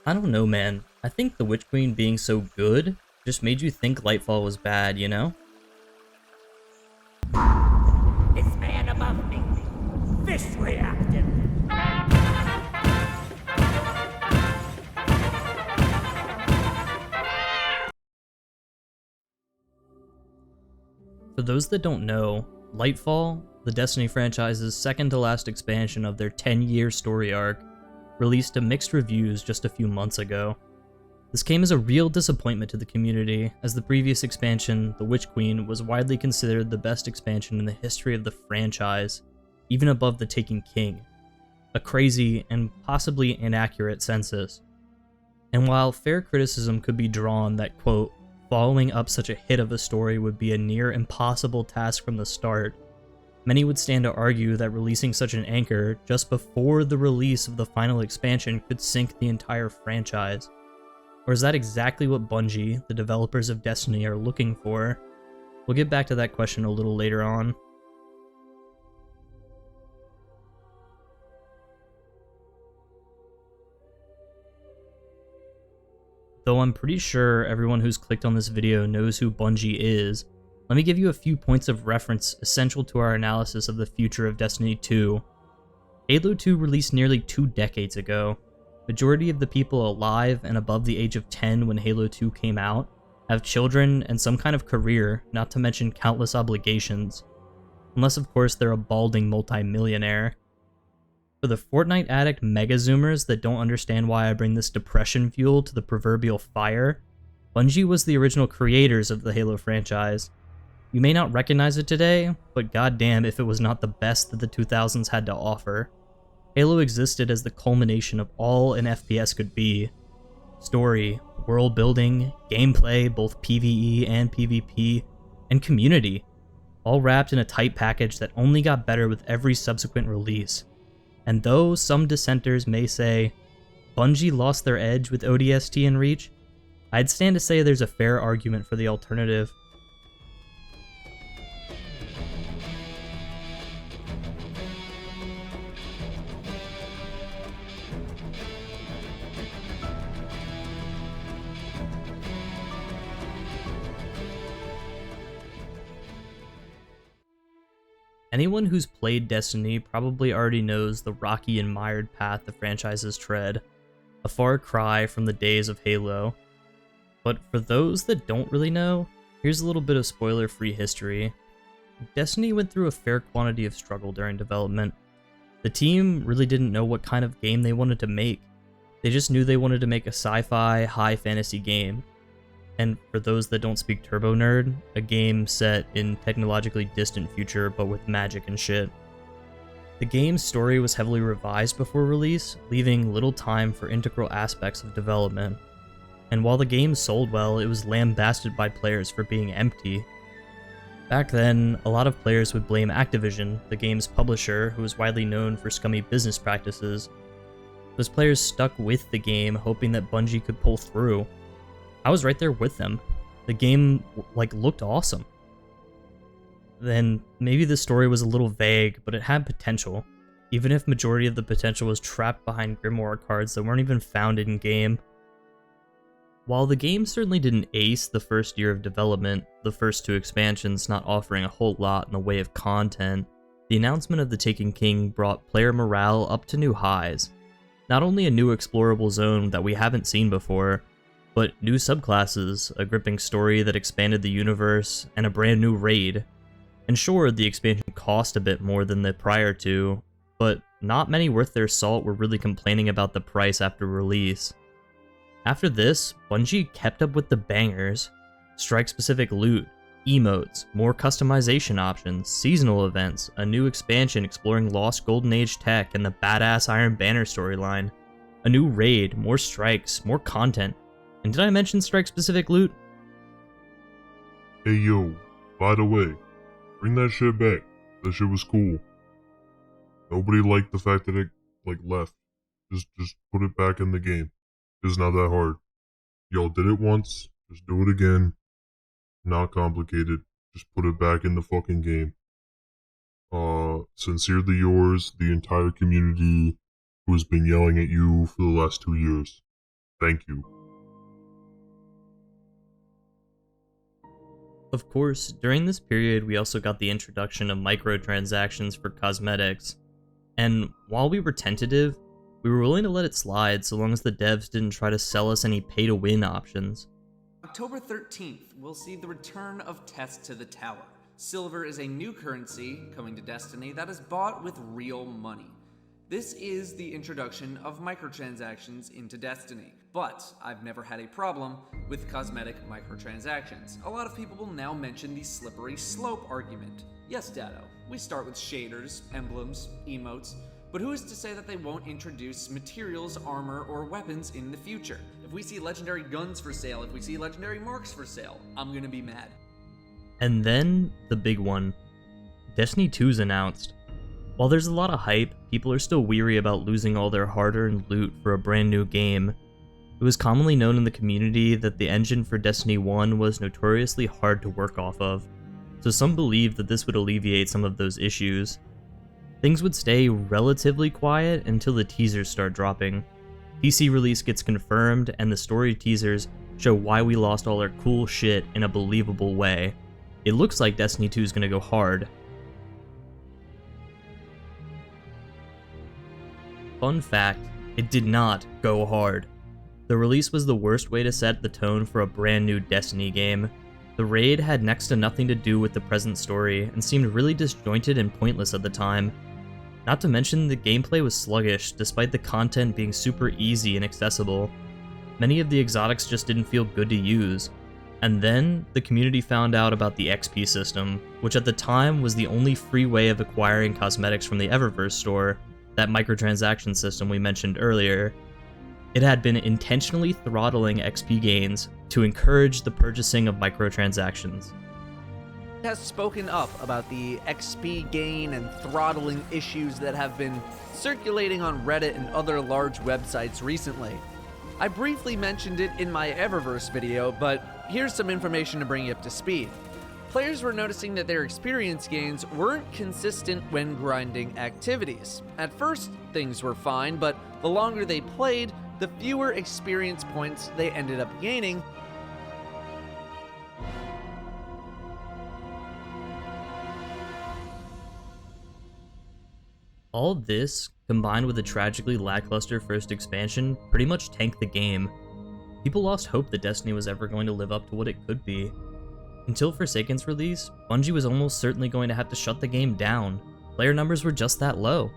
I don't know, man. I think the Witch Queen being so good just made you think Lightfall was bad, you know? This man above me. This reacted. For those that don't know, Lightfall, the Destiny franchise's second to last expansion of their 10-year story arc, released to mixed reviews just a few months ago. This came as a real disappointment to the community, as the previous expansion, The Witch Queen, was widely considered the best expansion in the history of the franchise, even above The Taken King. A crazy and possibly inaccurate census. And while fair criticism could be drawn that, quote, following up such a hit of a story would be a near impossible task from the start, many would stand to argue that releasing such an anchor just before the release of the final expansion could sink the entire franchise. Or is that exactly what Bungie, the developers of Destiny, are looking for? We'll get back to that question a little later on. Though I'm pretty sure everyone who's clicked on this video knows who Bungie is, let me give you a few points of reference essential to our analysis of the future of Destiny 2. Halo 2 released nearly 2 decades ago. Majority of the people alive and above the age of 10 when Halo 2 came out have children and some kind of career, not to mention countless obligations. Unless of course they're a balding multimillionaire. For the Fortnite addict mega zoomers that don't understand why I bring this depression fuel to the proverbial fire, Bungie was the original creators of the Halo franchise. You may not recognize it today, but goddamn if it was not the best that the 2000s had to offer. Halo existed as the culmination of all an FPS could be. Story, world building, gameplay, both PvE and PvP, and community, all wrapped in a tight package that only got better with every subsequent release. And though some dissenters may say, Bungie lost their edge with ODST and Reach, I'd stand to say there's a fair argument for the alternative. Anyone who's played Destiny probably already knows the rocky and mired path the franchises tread, a far cry from the days of Halo. But for those that don't really know, here's a little bit of spoiler-free history. Destiny went through a fair quantity of struggle during development. The team really didn't know what kind of game they wanted to make. They just knew they wanted to make a sci-fi, high fantasy game. And for those that don't speak Turbo Nerd, a game set in technologically distant future but with magic and shit. The game's story was heavily revised before release, leaving little time for integral aspects of development. And while the game sold well, it was lambasted by players for being empty. Back then, a lot of players would blame Activision, the game's publisher, who was widely known for scummy business practices. Those players stuck with the game, hoping that Bungie could pull through. I was right there with them. The game, looked awesome. Then, maybe the story was a little vague, but it had potential, even if majority of the potential was trapped behind Grimoire cards that weren't even found in-game. While the game certainly didn't ace the first year of development, the first 2 expansions not offering a whole lot in the way of content, the announcement of The Taken King brought player morale up to new highs. Not only a new explorable zone that we haven't seen before, but new subclasses, a gripping story that expanded the universe, and a brand new raid. And sure, the expansion cost a bit more than the prior 2, but not many worth their salt were really complaining about the price after release. After this, Bungie kept up with the bangers: strike-specific loot, emotes, more customization options, seasonal events, a new expansion exploring lost Golden Age tech and the badass Iron Banner storyline, a new raid, more strikes, more content. And did I mention strike-specific loot? Hey yo, by the way, bring that shit back. That shit was cool. Nobody liked the fact that it, left. Just put it back in the game. It's not that hard. Y'all did it once, just do it again. Not complicated. Just put it back in the fucking game. Sincerely yours, the entire community who has been yelling at you for the last 2 years. Thank you. Of course, during this period we also got the introduction of microtransactions for cosmetics, and while we were tentative, we were willing to let it slide so long as the devs didn't try to sell us any pay-to-win options. October 13th, we'll see the return of Test to the Tower. Silver is a new currency coming to Destiny that is bought with real money. This is the introduction of microtransactions into Destiny, but I've never had a problem with cosmetic microtransactions. A lot of people will now mention the slippery slope argument. Yes, Dado, we start with shaders, emblems, emotes, but who is to say that they won't introduce materials, armor, or weapons in the future? If we see legendary guns for sale, if we see legendary marks for sale, I'm gonna be mad. And then, the big one. Destiny 2's announced. While there's a lot of hype, people are still weary about losing all their hard-earned loot for a brand new game. It was commonly known in the community that the engine for Destiny 1 was notoriously hard to work off of, so some believed that this would alleviate some of those issues. Things would stay relatively quiet until the teasers start dropping. PC release gets confirmed, and the story teasers show why we lost all our cool shit in a believable way. It looks like Destiny 2 is gonna go hard. Fun fact, it did not go hard. The release was the worst way to set the tone for a brand new Destiny game. The raid had next to nothing to do with the present story and seemed really disjointed and pointless at the time. Not to mention the gameplay was sluggish despite the content being super easy and accessible. Many of the exotics just didn't feel good to use. And then, the community found out about the XP system, which at the time was the only free way of acquiring cosmetics from the Eververse store, that microtransaction system we mentioned earlier. It had been intentionally throttling XP gains to encourage the purchasing of microtransactions. Has spoken up about the XP gain and throttling issues that have been circulating on Reddit and other large websites recently. I briefly mentioned it in my Eververse video, but here's some information to bring you up to speed. Players were noticing that their experience gains weren't consistent when grinding activities. At first, things were fine, but the longer they played, the fewer experience points they ended up gaining. All this, combined with a tragically lackluster first expansion, pretty much tanked the game. People lost hope that Destiny was ever going to live up to what it could be. Until Forsaken's release, Bungie was almost certainly going to have to shut the game down. Player numbers were just that low.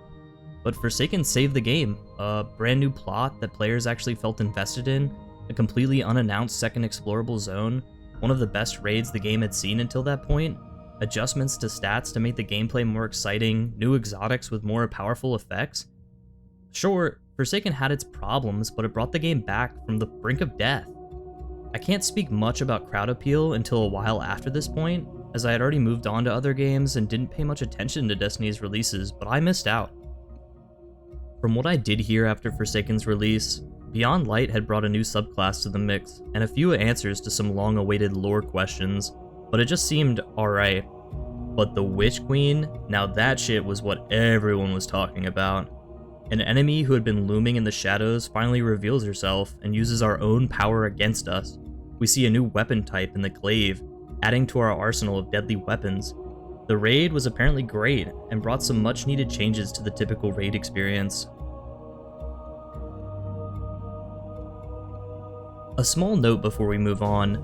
But Forsaken saved the game, a brand new plot that players actually felt invested in, a completely unannounced second explorable zone, one of the best raids the game had seen until that point, adjustments to stats to make the gameplay more exciting, new exotics with more powerful effects. Sure, Forsaken had its problems, but it brought the game back from the brink of death. I can't speak much about crowd appeal until a while after this point, as I had already moved on to other games and didn't pay much attention to Destiny's releases, but I missed out. From what I did hear after Forsaken's release, Beyond Light had brought a new subclass to the mix, and a few answers to some long-awaited lore questions, but it just seemed alright. But the Witch Queen, now that shit was what everyone was talking about. An enemy who had been looming in the shadows finally reveals herself and uses our own power against us. We see a new weapon type in the Glaive, adding to our arsenal of deadly weapons. The raid was apparently great and brought some much needed changes to the typical raid experience. A small note before we move on.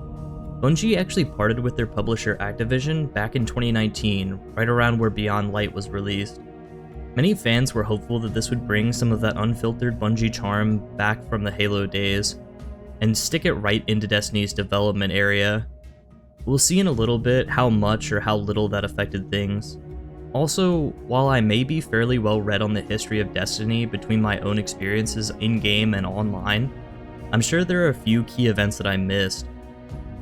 Bungie actually parted with their publisher Activision back in 2019, right around where Beyond Light was released. Many fans were hopeful that this would bring some of that unfiltered Bungie charm back from the Halo days, and stick it right into Destiny's development area. We'll see in a little bit how much or how little that affected things. Also, while I may be fairly well read on the history of Destiny between my own experiences in-game and online, I'm sure there are a few key events that I missed.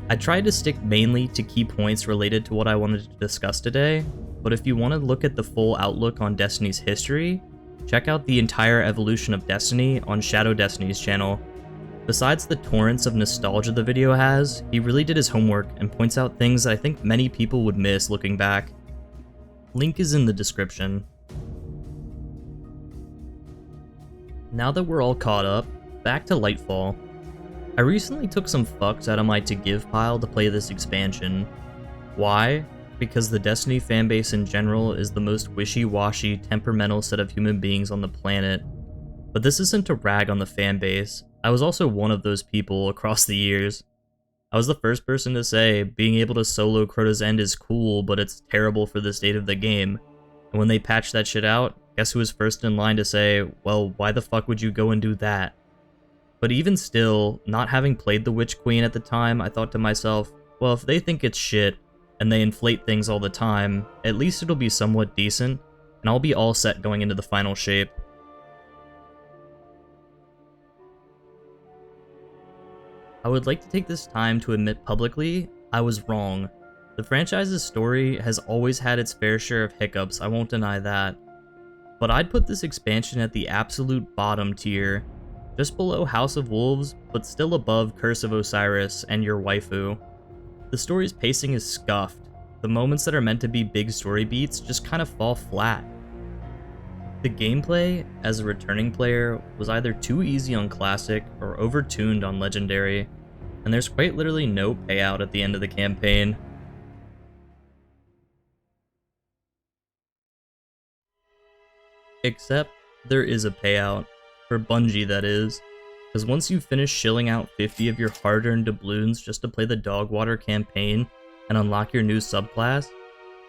I tried to stick mainly to key points related to what I wanted to discuss today, but if you want to look at the full outlook on Destiny's history, check out the entire evolution of Destiny on Shadow Destiny's channel. Besides the torrents of nostalgia the video has, he really did his homework and points out things that I think many people would miss looking back. Link is in the description. Now that we're all caught up, back to Lightfall. I recently took some fucks out of my to-give pile to play this expansion. Why? Because the Destiny fanbase in general is the most wishy-washy, temperamental set of human beings on the planet. But this isn't to rag on the fanbase. I was also one of those people across the years. I was the first person to say, being able to solo Crota's End is cool, but it's terrible for the state of the game. And when they patched that shit out, guess who was first in line to say, well, why the fuck would you go and do that? But even still, not having played the Witch Queen at the time, I thought to myself, well, if they think it's shit, and they inflate things all the time, at least it'll be somewhat decent, and I'll be all set going into the final shape. I would like to take this time to admit publicly, I was wrong. The franchise's story has always had its fair share of hiccups, I won't deny that. But I'd put this expansion at the absolute bottom tier, just below House of Wolves, but still above Curse of Osiris and Your Waifu. The story's pacing is scuffed. The moments that are meant to be big story beats just kind of fall flat. The gameplay, as a returning player, was either too easy on Classic or overtuned on Legendary, and there's quite literally no payout at the end of the campaign. Except, there is a payout. For Bungie, that is. Because once you finish shilling out 50 of your hard-earned doubloons just to play the Dogwater campaign and unlock your new subclass,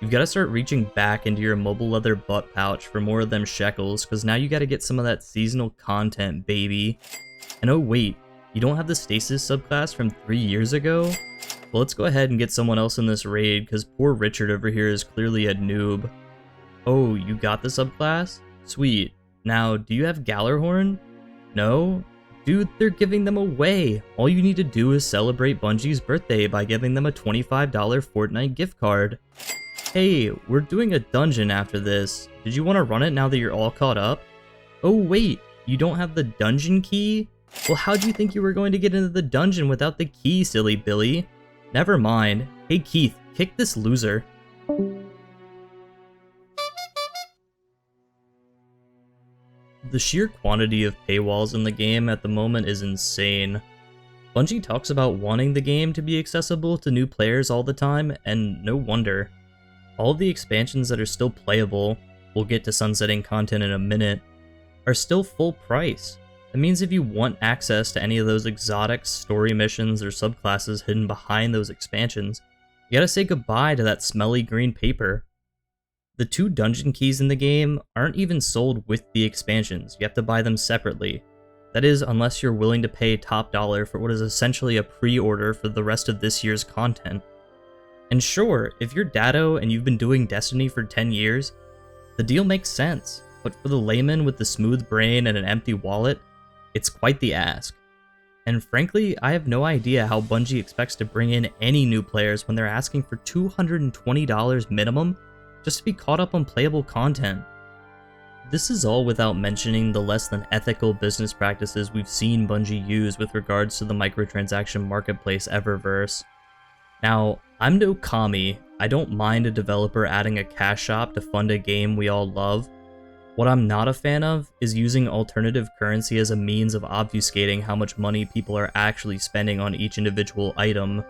you've got to start reaching back into your mobile leather butt pouch for more of them shekels, because now you got to get some of that seasonal content, baby. And oh wait, you don't have the Stasis subclass from 3 years ago? Well, let's go ahead and get someone else in this raid, because poor Richard over here is clearly a noob. Oh, you got the subclass? Sweet. Now, do you have Gallarhorn? No? Dude, they're giving them away! All you need to do is celebrate Bungie's birthday by giving them a $25 Fortnite gift card. Hey, we're doing a dungeon after this. Did you want to run it now that you're all caught up? Oh wait, you don't have the dungeon key? Well, how'd you think you were going to get into the dungeon without the key, silly Billy? Never mind. Hey Keith, kick this loser. The sheer quantity of paywalls in the game at the moment is insane. Bungie talks about wanting the game to be accessible to new players all the time, and no wonder. All of the expansions that are still playable, we'll get to sunsetting content in a minute, are still full price. That means if you want access to any of those exotic story missions or subclasses hidden behind those expansions, you gotta say goodbye to that smelly green paper. The 2 dungeon keys in the game aren't even sold with the expansions, you have to buy them separately. That is, unless you're willing to pay top dollar for what is essentially a pre-order for the rest of this year's content. And sure, if you're Datto and you've been doing Destiny for 10 years, the deal makes sense, but for the layman with the smooth brain and an empty wallet, it's quite the ask. And frankly, I have no idea how Bungie expects to bring in any new players when they're asking for $220 minimum just to be caught up on playable content. This is all without mentioning the less than ethical business practices we've seen Bungie use with regards to the microtransaction marketplace Eververse. Now, I'm no commie, I don't mind a developer adding a cash shop to fund a game we all love. What I'm not a fan of is using alternative currency as a means of obfuscating how much money people are actually spending on each individual item.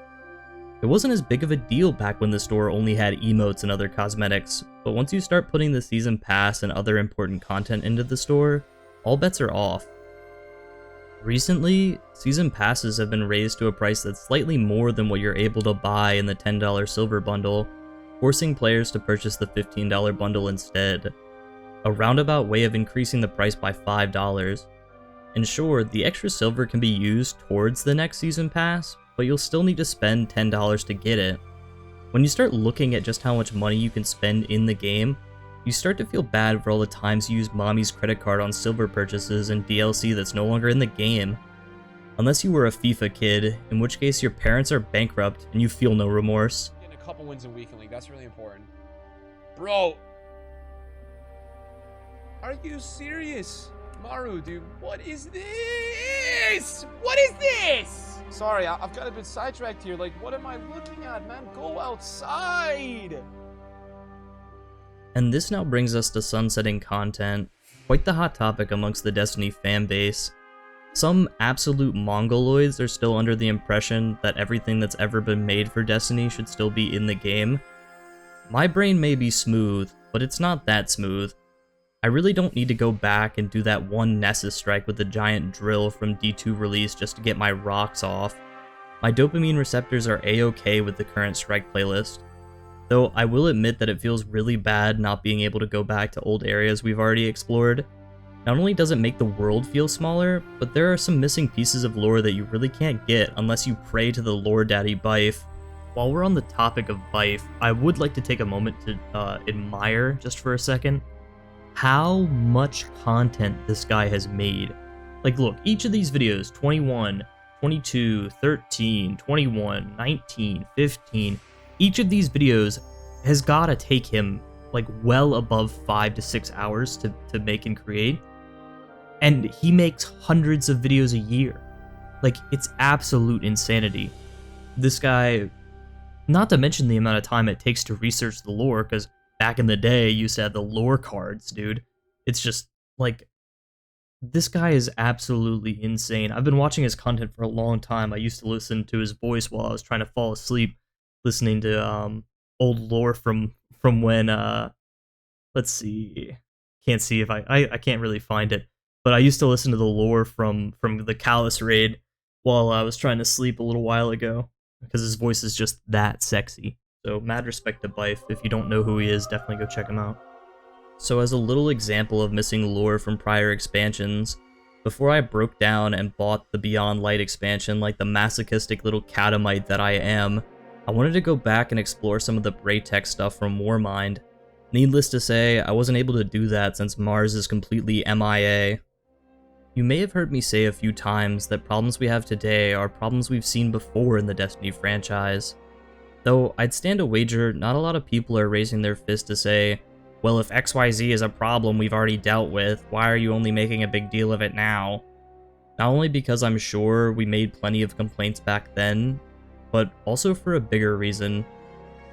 It wasn't as big of a deal back when the store only had emotes and other cosmetics, but once you start putting the season pass and other important content into the store, all bets are off. Recently, season passes have been raised to a price that's slightly more than what you're able to buy in the $10 silver bundle, forcing players to purchase the $15 bundle instead. A roundabout way of increasing the price by $5. And sure, the extra silver can be used towards the next season pass, but you'll still need to spend $10 to get it. When you start looking at just how much money you can spend in the game, you start to feel bad for all the times you use mommy's credit card on silver purchases and DLC that's no longer in the game. Unless you were a FIFA kid, in which case your parents are bankrupt and you feel no remorse. Getting a couple wins in Weekend League, that's really important. Bro! Are you serious? Maru, dude, what is this? What is this? Sorry, I've got a bit sidetracked here. Like, what am I looking at, man? Go outside! And this now brings us to sunsetting content, quite the hot topic amongst the Destiny fanbase. Some absolute mongoloids are still under the impression that everything that's ever been made for Destiny should still be in the game. My brain may be smooth, but it's not that smooth. I really don't need to go back and do that one Nessus strike with the giant drill from D2 release just to get my rocks off. My dopamine receptors are a-okay with the current strike playlist. Though I will admit that it feels really bad not being able to go back to old areas we've already explored. Not only does it make the world feel smaller, but there are some missing pieces of lore that you really can't get unless you pray to the lore daddy Bife. While we're on the topic of Bife, I would like to take a moment to admire, just for a second, how much content this guy has made. Like, look, each of these videos, 21, 22, 13, 21, 19, 15, each of these videos has gotta take him like well above 5 to 6 hours to make and create. And he makes hundreds of videos a year. Like, it's absolute insanity. This guy, not to mention the amount of time it takes to research the lore, because back in the day, you used to have the lore cards, dude. It's just, like, this guy is absolutely insane. I've been watching his content for a long time. I used to listen to his voice while I was trying to fall asleep, listening to old lore from when, let's see, can't see if I can't really find it. But I used to listen to the lore from the Callus raid while I was trying to sleep a little while ago, because his voice is just that sexy. So mad respect to Bife. If you don't know who he is, definitely go check him out. So as a little example of missing lore from prior expansions, before I broke down and bought the Beyond Light expansion like the masochistic little catamite that I am, I wanted to go back and explore some of the Braytech stuff from Warmind. Needless to say, I wasn't able to do that since Mars is completely MIA. You may have heard me say a few times that problems we have today are problems we've seen before in the Destiny franchise. Though I'd stand a wager not a lot of people are raising their fist to say, well, if XYZ is a problem we've already dealt with, why are you only making a big deal of it now? Not only because I'm sure we made plenty of complaints back then, but also for a bigger reason.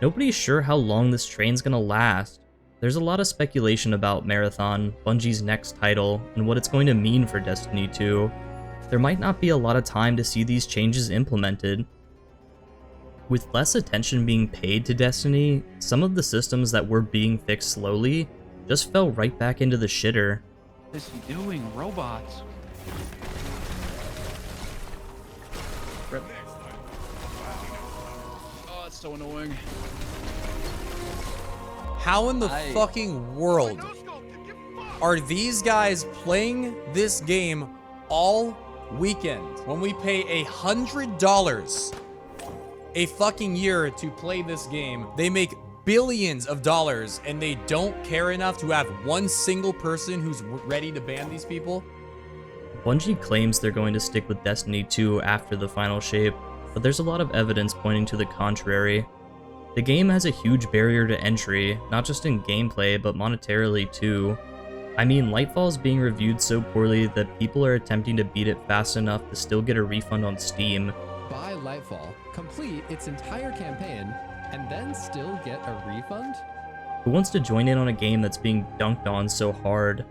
Nobody's sure how long this train's gonna last. There's a lot of speculation about Marathon, Bungie's next title, and what it's going to mean for Destiny 2. There might not be a lot of time to see these changes implemented. With less attention being paid to Destiny, some of the systems that were being fixed slowly just fell right back into the shitter. What is he doing, robots? Oh, it's so annoying. How in the fucking world are these guys playing this game all weekend when we pay $100 a fucking year to play this game? They make billions of dollars and they don't care enough to have one single person who's ready to ban these people? Bungie claims they're going to stick with Destiny 2 after the final shape, but there's a lot of evidence pointing to the contrary. The game has a huge barrier to entry, not just in gameplay, but monetarily too. I mean, Lightfall is being reviewed so poorly that people are attempting to beat it fast enough to still get a refund on Steam. Buy Lightfall, complete its entire campaign, and then still get a refund? Who wants to join in on a game that's being dunked on so hard?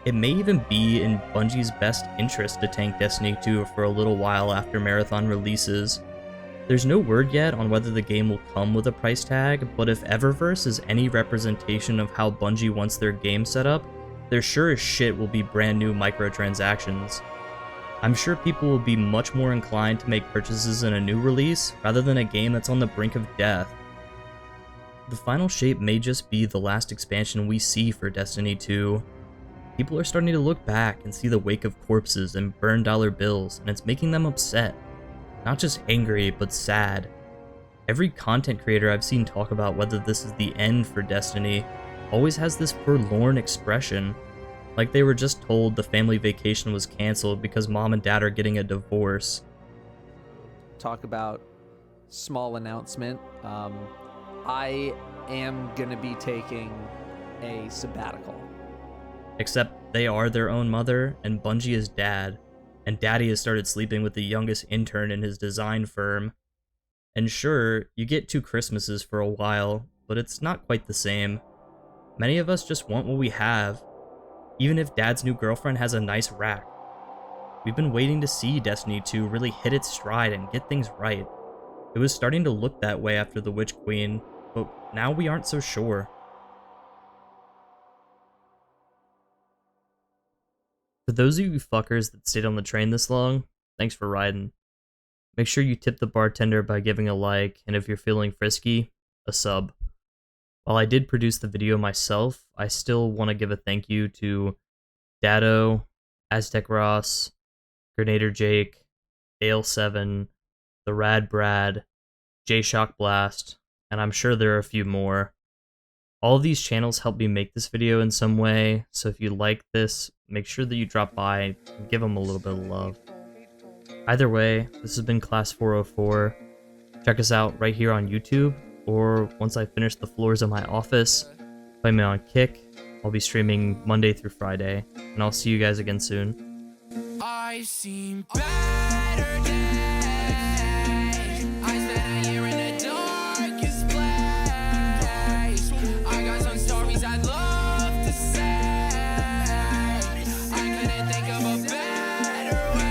It may even be in Bungie's best interest to tank Destiny 2 for a little while after Marathon releases. There's no word yet on whether the game will come with a price tag, but if Eververse is any representation of how Bungie wants their game set up, there sure as shit will be brand new microtransactions. I'm sure people will be much more inclined to make purchases in a new release rather than a game that's on the brink of death. The final shape may just be the last expansion we see for Destiny 2. People are starting to look back and see the wake of corpses and burned dollar bills, and it's making them upset. Not just angry, but sad. Every content creator I've seen talk about whether this is the end for Destiny always has this forlorn expression, like they were just told the family vacation was canceled because mom and dad are getting a divorce. Talk about small announcement. I am gonna be taking a sabbatical. Except they are their own mother, and Bungie is dad. And Daddy has started sleeping with the youngest intern in his design firm. And sure, you get 2 Christmases for a while, but it's not quite the same. Many of us just want what we have, even if Dad's new girlfriend has a nice rack. We've been waiting to see Destiny 2 really hit its stride and get things right. It was starting to look that way after the Witch Queen, but now we aren't so sure. For those of you fuckers that stayed on the train this long, thanks for riding. Make sure you tip the bartender by giving a like, and if you're feeling frisky, a sub. While I did produce the video myself, I still want to give a thank you to Dado, Aztec Ross, Grenader Jake, Ale7, The Rad Brad, J-Shock Blast, and I'm sure there are a few more. All of these channels help me make this video in some way, so if you like this, make sure that you drop by and give them a little bit of love. Either way, this has been Class 404. Check us out right here on YouTube, or once I finish the floors of my office, play me on Kick. I'll be streaming Monday through Friday, and I'll see you guys again soon. I've seen better days. I spent a year in the darkest place. I got some stories I'd love to say. I couldn't think of a better way.